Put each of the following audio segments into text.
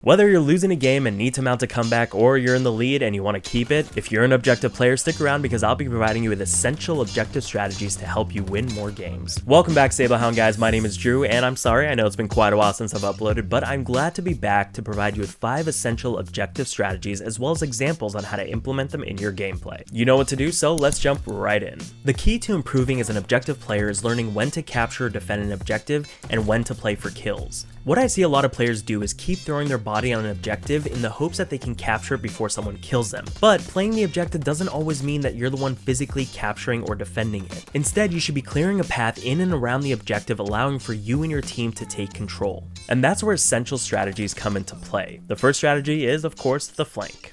Whether you're losing a game and need to mount a comeback, or you're in the lead and you want to keep it, if you're an objective player, stick around because I'll be providing you with essential objective strategies to help you win more games. Welcome back, Sablehound guys. My name is Drew, and I'm sorry, I know it's been quite a while since I've uploaded, but I'm glad to be back to provide you with 5 essential objective strategies as well as examples on how to implement them in your gameplay. You know what to do, so let's jump right in. The key to improving as an objective player is learning when to capture or defend an objective and when to play for kills. What I see a lot of players do is keep throwing their body on an objective in the hopes that they can capture it before someone kills them. But playing the objective doesn't always mean that you're the one physically capturing or defending it. Instead, you should be clearing a path in and around the objective, allowing for you and your team to take control. And that's where essential strategies come into play. The first strategy is, of course, the flank.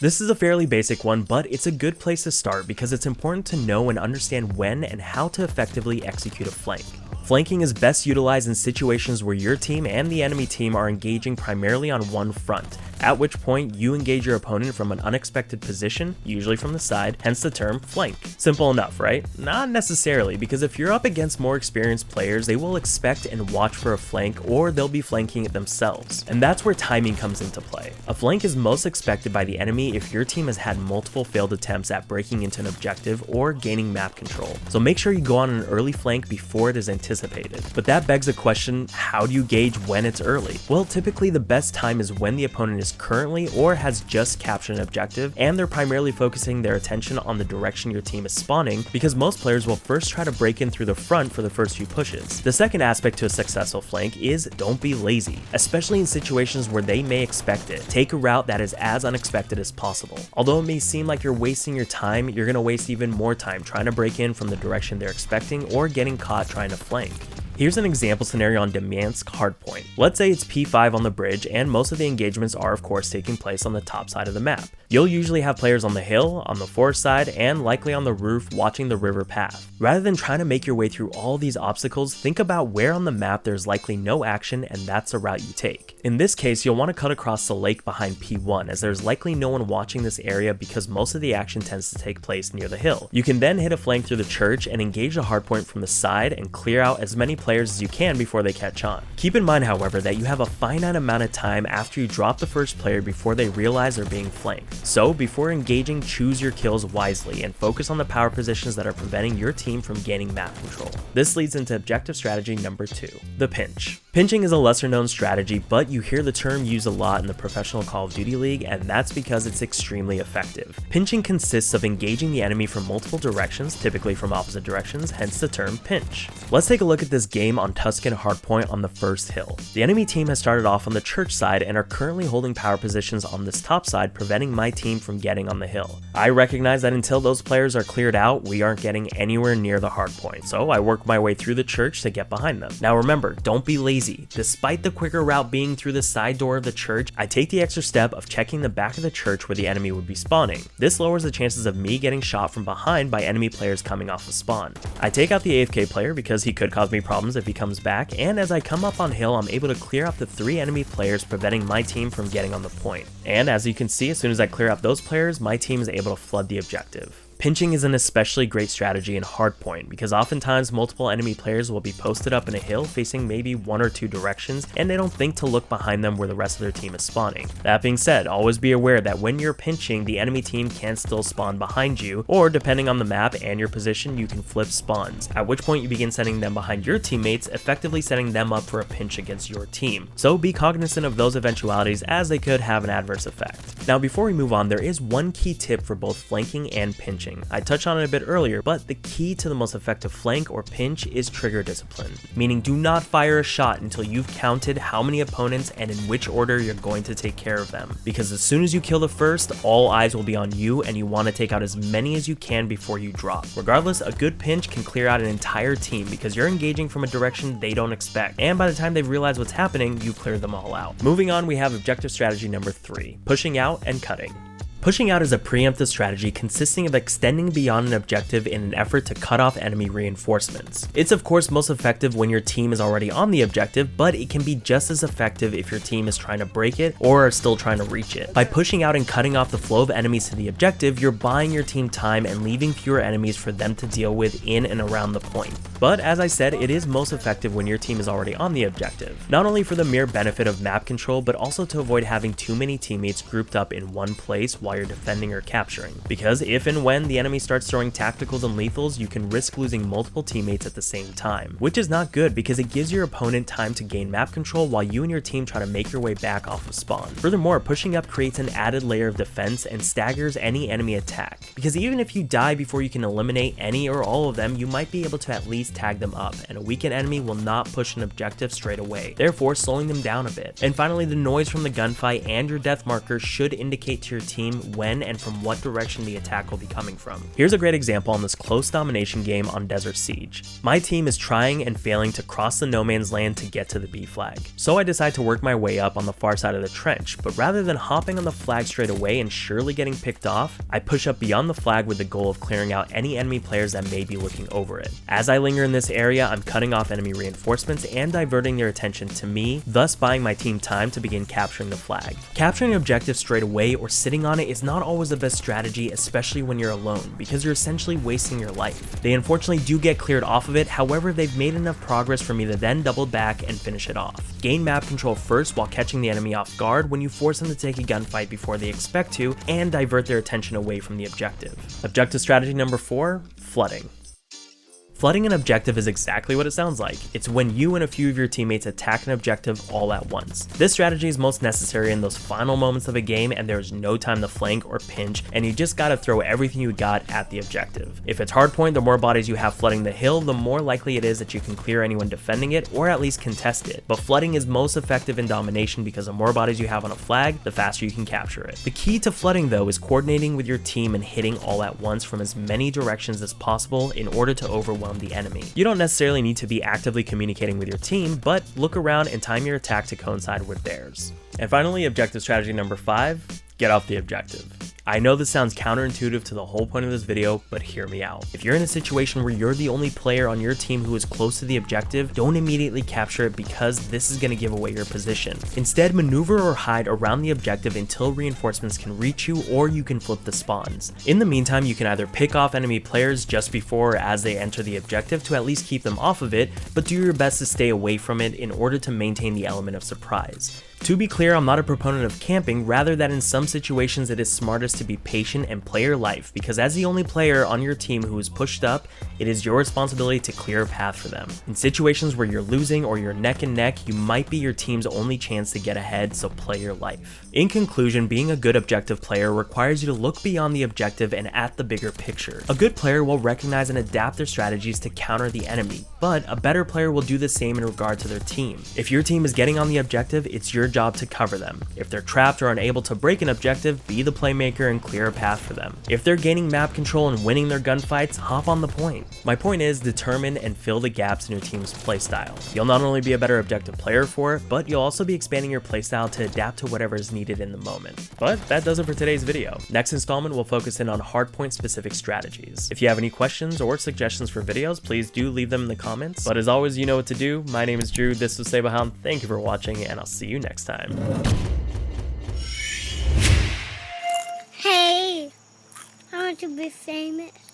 This is a fairly basic one, but it's a good place to start because it's important to know and understand when and how to effectively execute a flank. Flanking is best utilized in situations where your team and the enemy team are engaging primarily on one front, at which point you engage your opponent from an unexpected position, usually from the side, hence the term flank. Simple enough, right? Not necessarily, because if you're up against more experienced players, they will expect and watch for a flank, or they'll be flanking it themselves. And that's where timing comes into play. A flank is most expected by the enemy if your team has had multiple failed attempts at breaking into an objective or gaining map control. So make sure you go on an early flank before it is anticipated. But that begs the question, how do you gauge when it's early? Well, typically the best time is when the opponent is currently or has just captured an objective and they're primarily focusing their attention on the direction your team is spawning, because most players will first try to break in through the front for the first few pushes. The second aspect to a successful flank is don't be lazy, especially in situations where they may expect it. Take a route that is as unexpected as possible. Although it may seem like you're wasting your time, you're going to waste even more time trying to break in from the direction they're expecting or getting caught trying to flank. Here's an example scenario on Domination and Hardpoint. Let's say it's P5 on the bridge and most of the engagements are of course taking place on the top side of the map. You'll usually have players on the hill, on the forest side, and likely on the roof watching the river path. Rather than trying to make your way through all these obstacles, think about where on the map there's likely no action and that's the route you take. In this case, you'll want to cut across the lake behind P1 as there's likely no one watching this area because most of the action tends to take place near the hill. You can then hit a flank through the church and engage the hardpoint from the side and clear out as many players as you can before they catch on. Keep in mind, however, that you have a finite amount of time after you drop the first player before they realize they're being flanked. So before engaging, choose your kills wisely and focus on the power positions that are preventing your team from gaining map control. This leads into objective strategy number 2, the pinch. Pinching is a lesser known strategy, but you hear the term used a lot in the professional Call of Duty League, and that's because it's extremely effective. Pinching consists of engaging the enemy from multiple directions, typically from opposite directions, hence the term pinch. Let's take a look at this game on Tuscan Hardpoint on the first hill. The enemy team has started off on the church side and are currently holding power positions on this top side, preventing my team from getting on the hill. I recognize that until those players are cleared out, we aren't getting anywhere near the hardpoint, so I work my way through the church to get behind them. Now remember, don't be lazy. Despite the quicker route being through the side door of the church, I take the extra step of checking the back of the church where the enemy would be spawning. This lowers the chances of me getting shot from behind by enemy players coming off the spawn. I take out the AFK player because he could cause me problems if he comes back, and as I come up on hill, I'm able to clear out the 3 enemy players, preventing my team from getting on the point. And as you can see, as soon as I clear out those players, my team is able to flood the objective. Pinching is an especially great strategy in Hardpoint because oftentimes multiple enemy players will be posted up in a hill facing maybe 1 or 2 directions and they don't think to look behind them where the rest of their team is spawning. That being said, always be aware that when you're pinching, the enemy team can still spawn behind you, or depending on the map and your position, you can flip spawns, at which point you begin sending them behind your teammates, effectively setting them up for a pinch against your team. So be cognizant of those eventualities as they could have an adverse effect. Now before we move on, there is one key tip for both flanking and pinching. I touched on it a bit earlier, but the key to the most effective flank or pinch is trigger discipline, meaning do not fire a shot until you've counted how many opponents and in which order you're going to take care of them, because as soon as you kill the first, all eyes will be on you and you want to take out as many as you can before you drop. Regardless, a good pinch can clear out an entire team because you're engaging from a direction they don't expect, and by the time they've realized what's happening, you've cleared them all out. Moving on, we have objective strategy number 3, pushing out and cutting. Pushing out is a preemptive strategy consisting of extending beyond an objective in an effort to cut off enemy reinforcements. It's of course most effective when your team is already on the objective, but it can be just as effective if your team is trying to break it or are still trying to reach it. By pushing out and cutting off the flow of enemies to the objective, you're buying your team time and leaving fewer enemies for them to deal with in and around the point. But as I said, it is most effective when your team is already on the objective, not only for the mere benefit of map control, but also to avoid having too many teammates grouped up in one place while you're defending or capturing. Because if and when the enemy starts throwing tacticals and lethals, you can risk losing multiple teammates at the same time, which is not good because it gives your opponent time to gain map control while you and your team try to make your way back off of spawn. Furthermore, pushing up creates an added layer of defense and staggers any enemy attack, because even if you die before you can eliminate any or all of them, you might be able to at least tag them up, and a weakened enemy will not push an objective straight away, therefore slowing them down a bit. And finally, the noise from the gunfight and your death marker should indicate to your team when and from what direction the attack will be coming from. Here's a great example on this close domination game on Desert Siege. My team is trying and failing to cross the no man's land to get to the B flag. So I decide to work my way up on the far side of the trench, but rather than hopping on the flag straight away and surely getting picked off, I push up beyond the flag with the goal of clearing out any enemy players that may be looking over it. As I linger in this area, I'm cutting off enemy reinforcements and diverting their attention to me, thus buying my team time to begin capturing the flag. Capturing an objective straight away or sitting on it is not always the best strategy, especially when you're alone, because you're essentially wasting your life. They unfortunately do get cleared off of it, however they've made enough progress for me to then double back and finish it off. Gain map control first while catching the enemy off guard when you force them to take a gunfight before they expect to, and divert their attention away from the objective. Objective strategy number 4, flooding. Flooding an objective is exactly what it sounds like. It's when you and a few of your teammates attack an objective all at once. This strategy is most necessary in those final moments of a game and there's no time to flank or pinch, and you just gotta throw everything you got at the objective. If it's hardpoint, the more bodies you have flooding the hill, the more likely it is that you can clear anyone defending it or at least contest it. But flooding is most effective in domination because the more bodies you have on a flag, the faster you can capture it. The key to flooding though is coordinating with your team and hitting all at once from as many directions as possible in order to overwhelm the enemy. You don't necessarily need to be actively communicating with your team, but look around and time your attack to coincide with theirs. And finally, objective strategy number 5, get off the objective. I know this sounds counterintuitive to the whole point of this video, but hear me out. If you're in a situation where you're the only player on your team who is close to the objective, don't immediately capture it because this is going to give away your position. Instead, maneuver or hide around the objective until reinforcements can reach you, or you can flip the spawns. In the meantime, you can either pick off enemy players just before or as they enter the objective to at least keep them off of it, but do your best to stay away from it in order to maintain the element of surprise. To be clear, I'm not a proponent of camping, rather that in some situations it is smartest to be patient and play your life, because as the only player on your team who is pushed up, it is your responsibility to clear a path for them. In situations where you're losing or you're neck and neck, you might be your team's only chance to get ahead, so play your life. In conclusion, being a good objective player requires you to look beyond the objective and at the bigger picture. A good player will recognize and adapt their strategies to counter the enemy, but a better player will do the same in regard to their team. If your team is getting on the objective, it's your job to cover them. If they're trapped or unable to break an objective, be the playmaker and clear a path for them. If they're gaining map control and winning their gunfights, hop on the point. My point is, determine and fill the gaps in your team's playstyle. You'll not only be a better objective player for it, but you'll also be expanding your playstyle to adapt to whatever is needed in the moment. But that does it for today's video. Next installment will focus in on hardpoint specific strategies. If you have any questions or suggestions for videos, please do leave them in the comments. But as always, you know what to do. My name is Drew, this was Sablehound, thank you for watching, and I'll see you next time. Hey, I want to be famous.